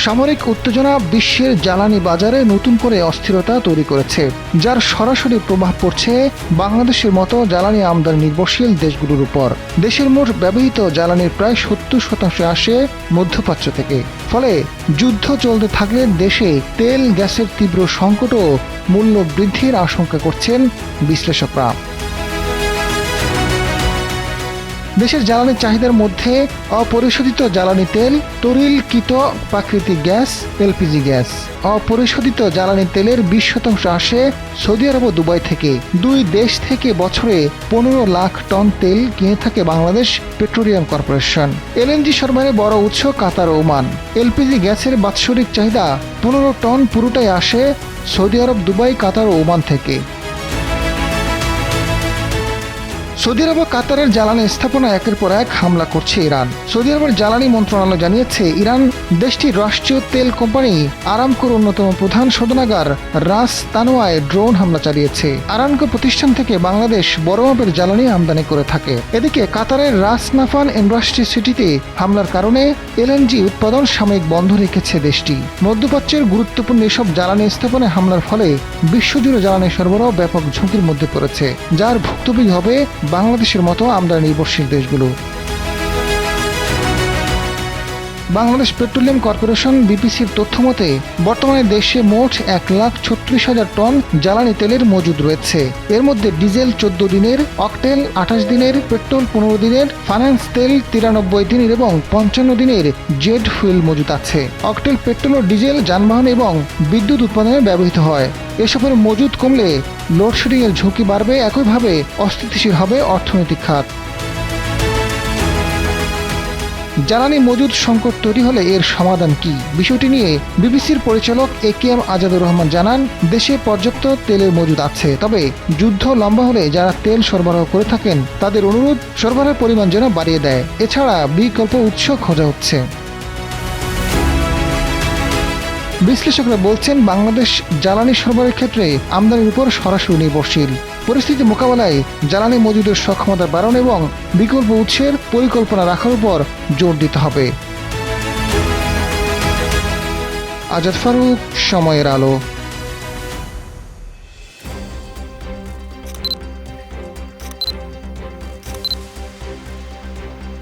সামরিক উত্তেজনা বিশ্বের জ্বালানি বাজারে নতুন করে অস্থিরতা তৈরি করেছে, যার সরাসরি প্রভাব পড়ছে বাংলাদেশের মতো জ্বালানি আমদানি নির্ভরশীল দেশগুলোর উপর। দেশের মোট ব্যবহৃত জ্বালানির প্রায় 70% আসে মধ্যপ্রাচ্য থেকে। ফলে যুদ্ধ চলতে থাকলে দেশে তেল গ্যাসের তীব্র সংকট ও মূল্য বৃদ্ধির আশঙ্কা করছেন বিশ্লেষকরা। দেশের জ্বালানি চাহিদার মধ্যে অপরিশোধিত জ্বালানি তেল, তরলীকৃত প্রাকৃতিক গ্যাস, এলপিজি গ্যাস। অপরিশোধিত জ্বালানি তেলের 20% আসে সৌদি আরব ও দুবাই থেকে। দুই দেশ থেকে বছরে 15 লাখ টন তেল কিনে থাকে বাংলাদেশ পেট্রোলিয়াম কর্পোরেশন। এলএনজি সরবরাহের বড় উৎস কাতার ও ওমান। এলপিজি গ্যাসের বাৎসরিক চাহিদা 15 টন, পুরোটাই আসে সৌদি আরব, দুবাই, কাতার ও ওমান থেকে। সৌদি আরব ও কাতারের জ্বালানি স্থাপনা একের পর এক হামলা করছে ইরান। সৌদি আরবের জ্বালানি মন্ত্রণালয় জানিয়েছে, ইরান দেশটির রাষ্ট্রীয় তেল কোম্পানি আরামকোর অন্যতম প্রধান শোধনাগার রাস তানোয়ায় ড্রোন হামলা চালিয়েছে। আরামকো প্রতিষ্ঠান থেকে বাংলাদেশ বড় মাপের জ্বালানি আমদানি করে থাকে। এদিকে কাতারের রাস নাফান ইন্ডাস্ট্রি সিটিতে হামলার কারণে এলএনজি উৎপাদন সাময়িক বন্ধ রেখেছে দেশটি। মধ্যপ্রাচ্যের গুরুত্বপূর্ণ এসব জ্বালানি স্থাপনায় হামলার ফলে বিশ্বজুড়ে জ্বালানি সরবরাহ ব্যাপক ঝুঁকির মধ্যে পড়েছে, যার ভুক্তভোগী হবে বাংলাদেশের মতো আমদানি নির্ভরশীল দেশগুলো। বাংলাদেশ পেট্রোলিয়াম কর্পোরেশন বিপিসির তথ্য মতে বর্তমানে দেশে মোট 1,36,000 টন জ্বালানি তেলের মজুদ রয়েছে। এর মধ্যে ডিজেল 14 দিনের, অকটেল 28 দিনের, পেট্রোল 15 দিনের, ফাইন্যান্স তেল 93 দিনের এবং 55 দিনের জেট ফুয়েল মজুদ আছে। অকটেল পেট্রোল ও ডিজেল যানবাহন এবং বিদ্যুৎ উৎপাদনে ব্যবহৃত হয়। এসবের মজুদ কমলে লোডশেডিং এর ঝুঁকি বাড়বে, একইভাবে অস্থিতিশীল হবে অর্থনৈতিক খাত। জ্বালানি মজুদ সংকট তৈরি হলে এর সমাধান কি, বিষয়টি নিয়ে বিবিসির পরিচালক একেএম আজাদুর রহমান জানান, দেশে পর্যাপ্ত তেলের মজুদ আছে, তবে যুদ্ধ লম্বা হলে যারা তেল সরবরাহ করে থাকেন তাদের অনুরোধ সরবরাহের পরিমাণ যেন বাড়িয়ে দেয়। এছাড়া বিকল্প উৎস খোঁজা হচ্ছে। বিশ্লেষকরা বলছেন, বাংলাদেশ জ্বালানি সরবরাহের ক্ষেত্রে আমদানির উপর সরাসরি নির্ভরশীল। পরিস্থিতি মোকাবেলায় জ্বালানি মজুদের সক্ষমতা বাড়ানো এবং বিকল্প উৎসের পরিকল্পনা রাখার উপর জোর দিতে হবে। আজাদ ফারুক, সময়ের আলো।